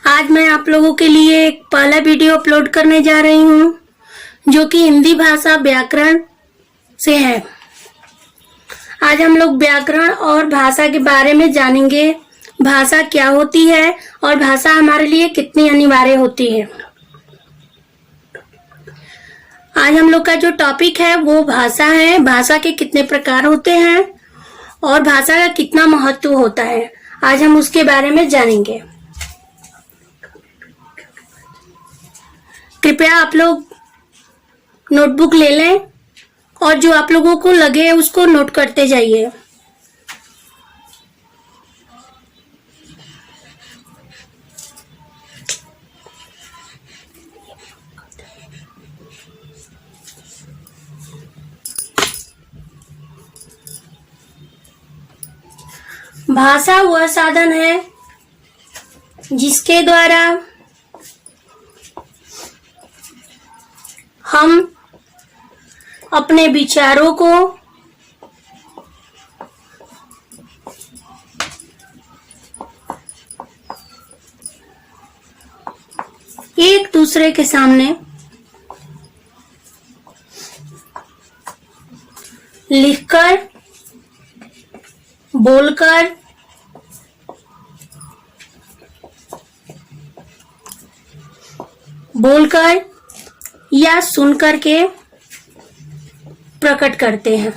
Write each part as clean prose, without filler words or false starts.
आज मैं आप लोगों के लिए एक पहला वीडियो अपलोड करने जा रही हूँ जो कि हिंदी भाषा व्याकरण से है। आज हम लोग व्याकरण और भाषा के बारे में जानेंगे। भाषा क्या होती है और भाषा हमारे लिए कितनी अनिवार्य होती है। आज हम लोग का जो टॉपिक है वो भाषा है। भाषा के कितने प्रकार होते हैं और भाषा का कितना महत्व होता है, आज हम उसके बारे में जानेंगे। कृपया आप लोग नोटबुक ले लें और जो आप लोगों को लगे उसको नोट करते जाइए। भाषा वह साधन है जिसके द्वारा हम अपने विचारों को एक दूसरे के सामने लिखकर, बोलकर, या सुनकर के प्रकट करते हैं।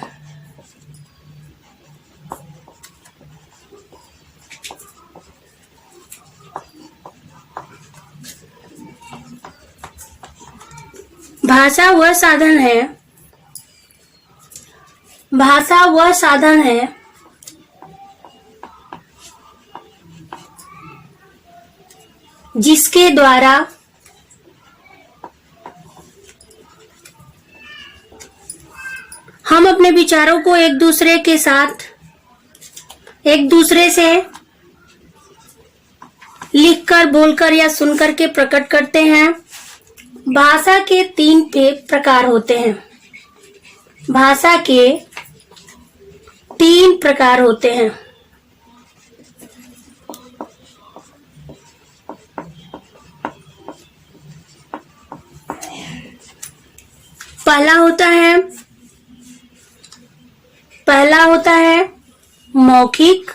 भाषा वह साधन है जिसके द्वारा हम अपने विचारों को एक दूसरे से लिखकर, बोलकर या सुनकर के प्रकट करते हैं। भाषा के 3 प्रकार होते हैं। भाषा के 3 प्रकार होते हैं। पहला होता है मौखिक।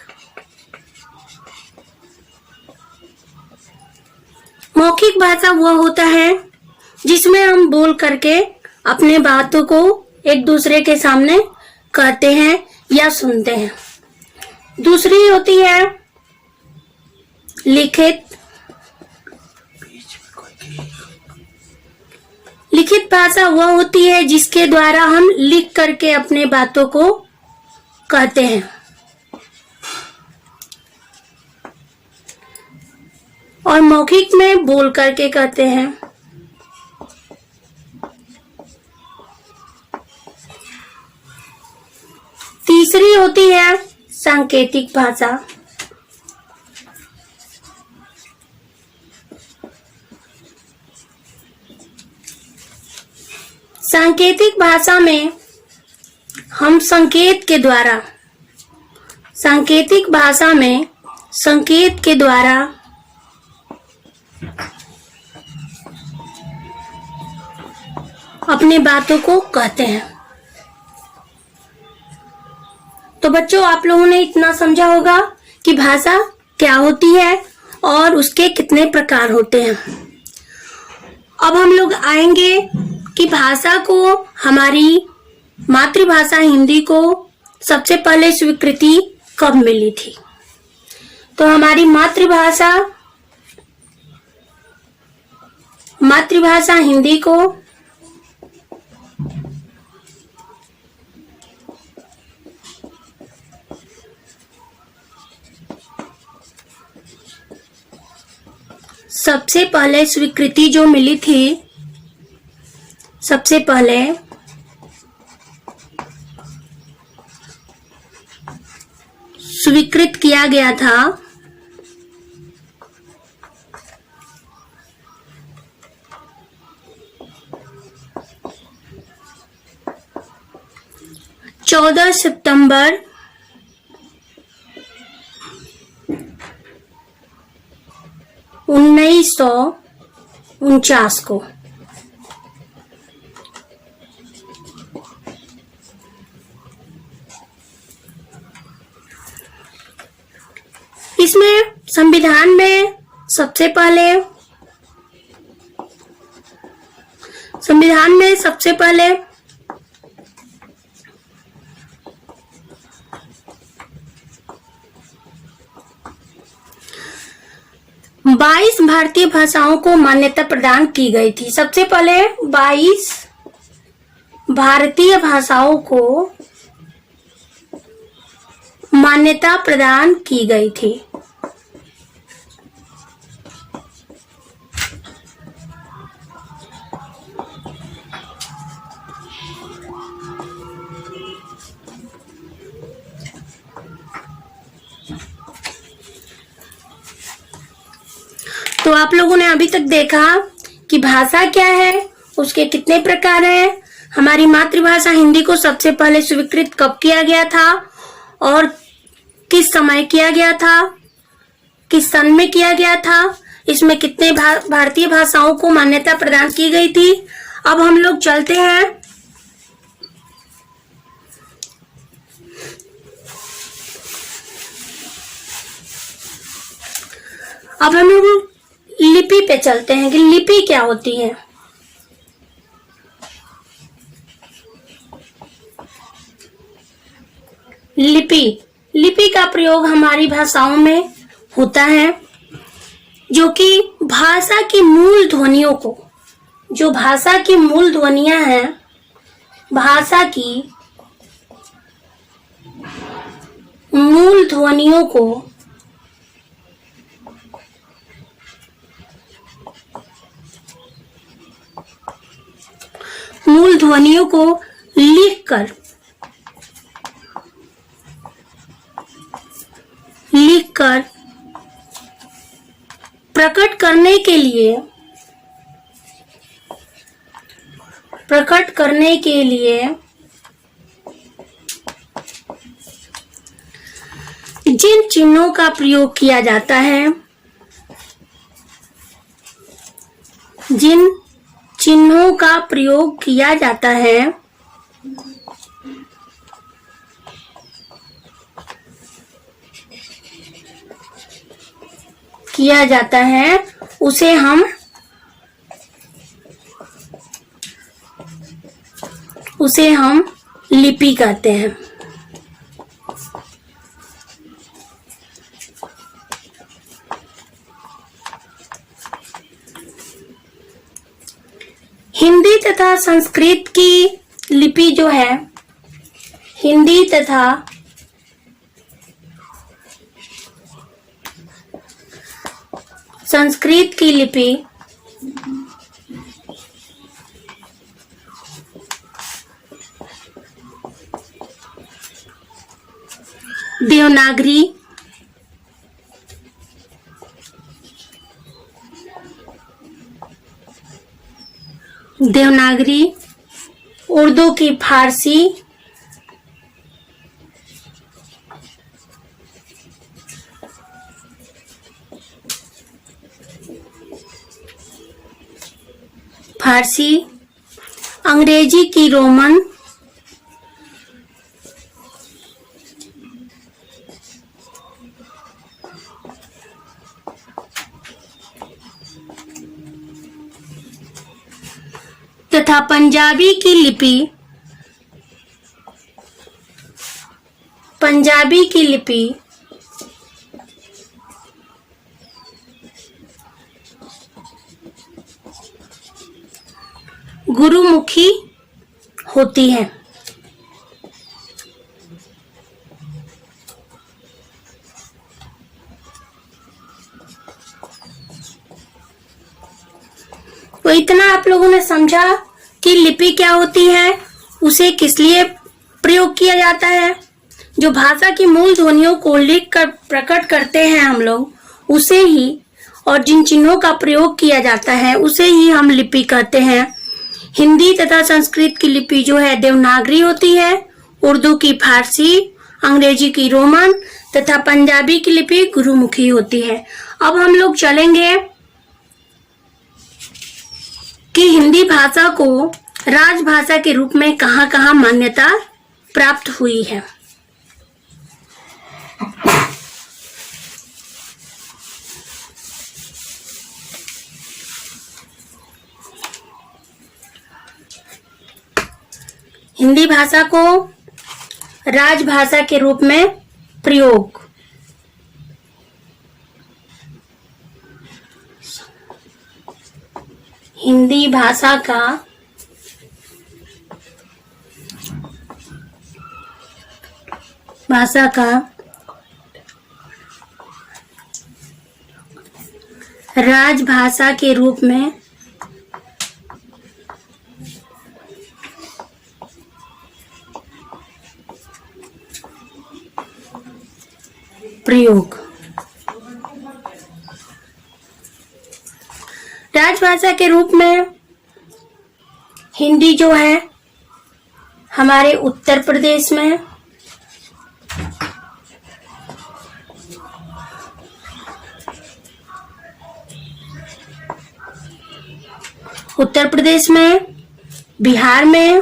मौखिक भाषा वह होता है जिसमें हम बोल करके अपने बातों को एक दूसरे के सामने कहते हैं या सुनते हैं। दूसरी होती है लिखित। लिखित भाषा वह होती है जिसके द्वारा हम लिख करके अपने बातों को कहते हैं। और मौखिक में बोल करके कहते हैं। तीसरी होती है सांकेतिक भाषा। सांकेतिक भाषा में हम संकेत के द्वारा अपने बातों को कहते हैं। तो बच्चों, आप लोगों ने इतना समझा होगा कि भाषा क्या होती है और उसके कितने प्रकार होते हैं। अब हम लोग आएंगे कि भाषा को, हमारी मातृभाषा हिंदी को सबसे पहले स्वीकृति कब मिली थी। तो हमारी मातृभाषा हिंदी को सबसे पहले स्वीकृति जो मिली थी, सबसे पहले स्वीकृत किया गया था 14 सितंबर 19 1949 को। इसमें संविधान में सबसे पहले 22 भारतीय भाषाओं को मान्यता प्रदान की गई थी। सबसे पहले 22 भारतीय भाषाओं को मान्यता प्रदान की गई थी। तो आप लोगों ने अभी तक देखा कि भाषा क्या है, उसके कितने प्रकार हैं। हमारी मातृभाषा हिंदी को सबसे पहले स्वीकृत कब किया गया था और किस समय किया गया था, किस सन में किया गया था, इसमें कितने भारतीय भाषाओं को मान्यता प्रदान की गई थी। अब हम लोग चलते हैं अब हम लोग लिपि पे चलते हैं कि लिपि क्या होती है। लिपि का प्रयोग हमारी भाषाओं में होता है, जो कि भाषा की मूल ध्वनियों को, जो भाषा की मूल ध्वनियां हैं, भाषा की मूल ध्वनियों को लिखकर प्रकट करने के लिए जिन चिन्हों का प्रयोग किया जाता है, जिन चिन्हों का प्रयोग किया जाता है उसे हम लिपि कहते हैं। हिंदी तथा संस्कृत की लिपि जो है, हिंदी तथा संस्कृत की लिपि देवनागरी, उर्दू की फारसी, अंग्रेजी की रोमन, तथा पंजाबी की लिपि गुरुमुखी होती है। तो इतना आप लोगों ने समझा कि लिपि क्या होती है, उसे किस लिए प्रयोग किया जाता है। जो भाषा की मूल ध्वनियों को लिख कर प्रकट करते हैं हम लोग, उसे ही, और जिन चिन्हों का प्रयोग किया जाता है उसे ही हम लिपि कहते हैं। हिंदी तथा संस्कृत की लिपि जो है देवनागरी होती है, उर्दू की फारसी, अंग्रेजी की रोमन तथा पंजाबी की लिपि गुरुमुखी होती है। अब हम लोग चलेंगे कि हिंदी भाषा को राजभाषा के रूप में कहाँ-कहाँ मान्यता प्राप्त हुई है। हिंदी भाषा को राजभाषा के रूप में प्रयोग। हिंदी भाषा का राजभाषा के रूप में प्रयोग। राजभाषा के रूप में हिंदी जो है हमारे उत्तर प्रदेश में, बिहार में,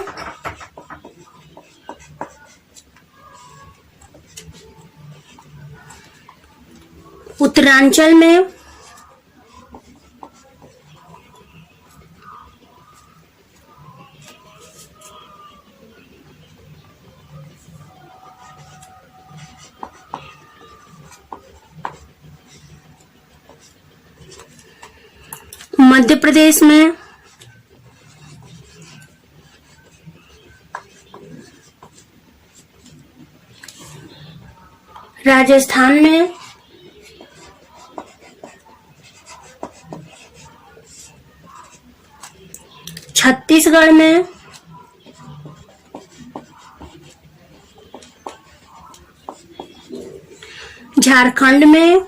उत्तरांचल में, मध्य प्रदेश में, राजस्थान में, छत्तीसगढ़ में, झारखंड में,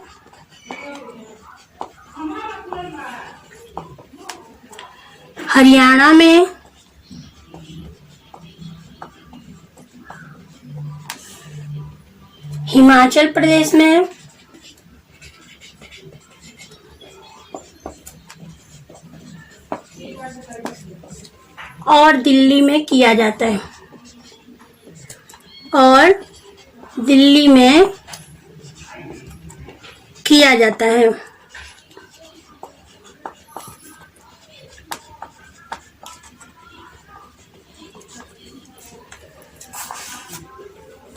हरियाणा में, हिमाचल प्रदेश में, और दिल्ली में किया जाता है।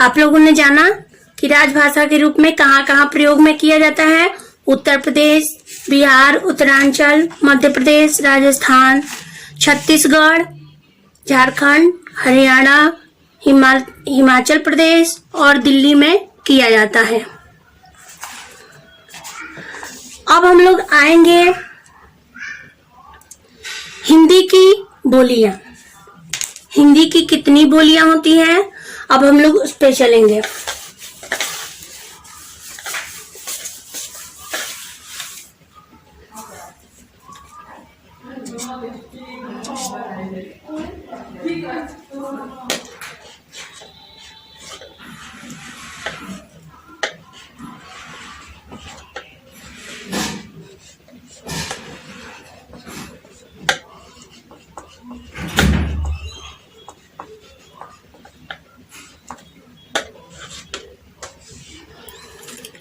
आप लोगों ने जाना कि राजभाषा के रूप में कहाँ-कहाँ प्रयोग में किया जाता है। उत्तर प्रदेश, बिहार, उत्तरांचल, मध्य प्रदेश, राजस्थान, छत्तीसगढ़, झारखंड, हरियाणा, हिमाचल प्रदेश और दिल्ली में किया जाता है। अब हम लोग आएंगे हिंदी की बोलियां। हिंदी की कितनी बोलियां होती हैं, अब हम लोग उस पे चलेंगे।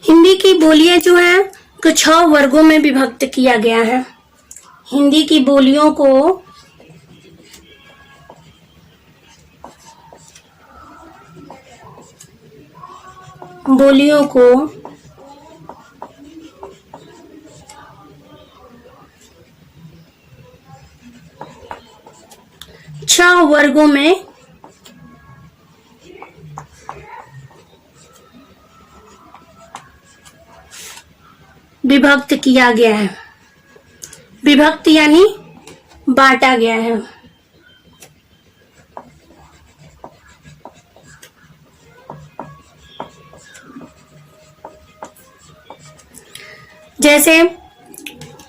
हिंदी की बोलियां जो है को 6 वर्गों में विभक्त किया गया है। हिंदी की बोलियों को छह वर्गों में विभक्त किया गया है। विभक्त यानी बांटा गया है। जैसे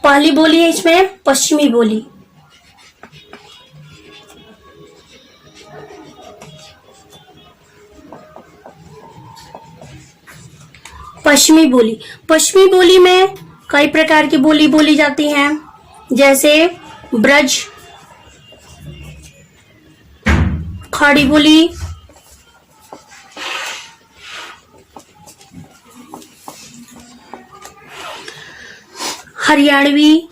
पहली बोली है इसमें पश्चिमी बोली। पश्चिमी बोली में कई प्रकार की बोली बोली जाती हैं, जैसे ब्रज, खड़ी बोली, हरियाणवी,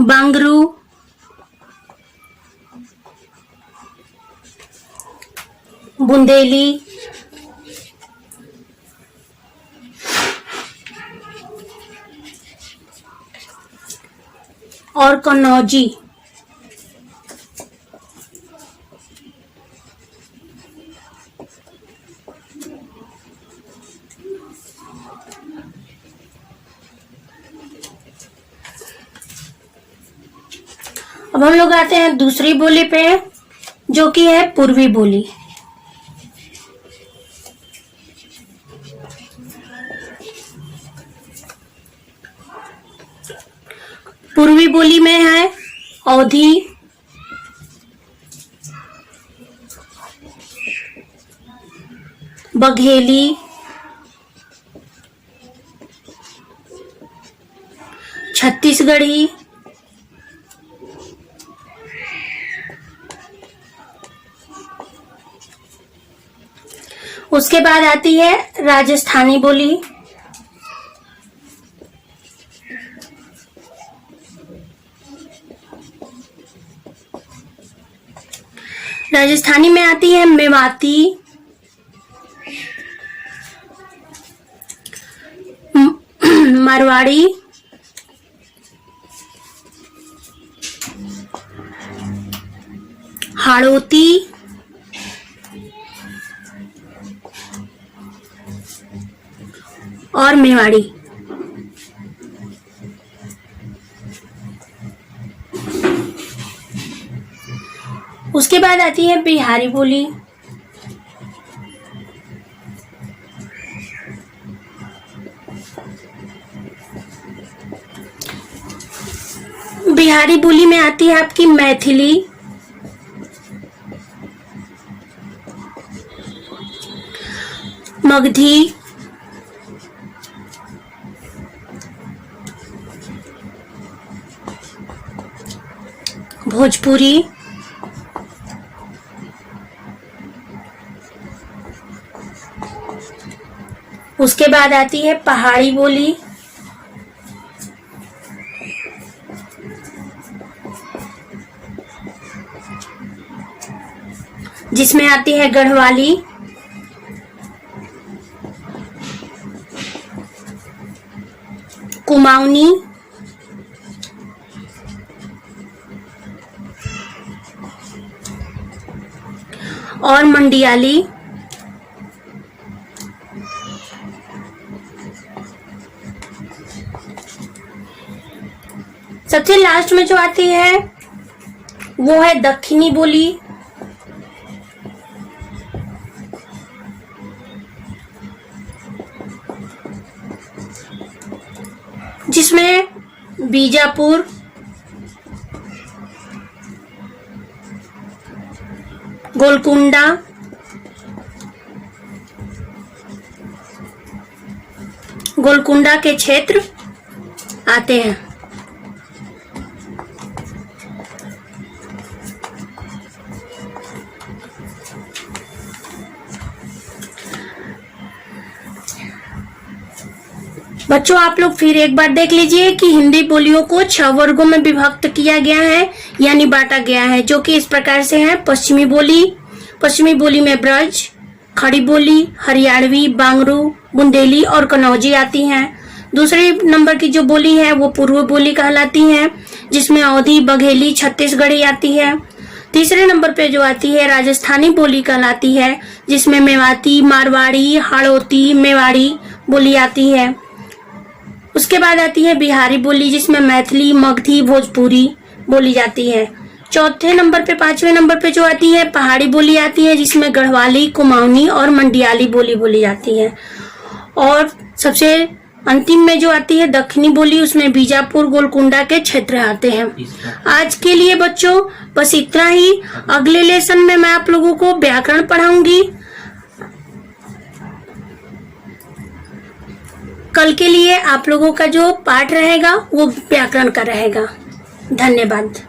बांगरू, बुंदेली, और कन्नौजी। अब हम लोग आते हैं दूसरी बोली पे, जो कि है पूर्वी बोली। पूर्वी बोली में है अवधी, बघेली, छत्तीसगढ़ी, उसके बाद आती है राजस्थानी बोली, राजस्थानी में आती है मेवाती, मारवाड़ी, हाड़ौती, और मेवाड़ी। उसके बाद आती है बिहारी बोली, बिहारी बोली में आती है आपकी मैथिली, मगधी, भोजपुरी, उसके बाद आती है पहाड़ी बोली, जिसमें आती है गढ़वाली, कुमाऊनी, और मंडियाली। सबसे लास्ट में जो आती है वो है दक्षिणी बोली, जिसमें बीजापुर, गोलकुंडा, गोलकुंडा के क्षेत्र आते हैं। बच्चों, आप लोग फिर एक बार देख लीजिए कि हिंदी बोलियों को 6 वर्गों में विभक्त किया गया है, यानी बांटा गया है, जो कि इस प्रकार से है। पश्चिमी बोली, पश्चिमी बोली में ब्रज, खड़ी बोली, हरियाणवी, बांगरू, बुंदेली और कन्नौजी आती हैं। दूसरे नंबर की जो बोली है वो पूर्व बोली कहलाती है, जिसमें अवधी, बघेली, छत्तीसगढ़ी आती है। तीसरे नंबर पे जो आती है राजस्थानी बोली कहलाती है, जिसमें मेवाती, मारवाड़ी, हाड़ौती, मेवाड़ी बोली आती है। उसके बाद आती है बिहारी बोली, जिसमें मैथिली, मगधी, भोजपुरी बोली जाती है। चौथे नंबर पे, 5वें नंबर पे जो आती है पहाड़ी बोली आती है, जिसमें गढ़वाली, कुमाऊनी और मंडियाली बोली जाती है। और सबसे अंतिम में जो आती है दक्षिणी बोली, उसमें बीजापुर, गोलकुंडा के क्षेत्र आते हैं। आज के लिए बच्चों बस इतना ही। अगले लेसन में मैं आप लोगों को व्याकरण पढ़ाऊंगी। कल के लिए आप लोगों का जो पाठ रहेगा वो व्याकरण का रहेगा। धन्यवाद।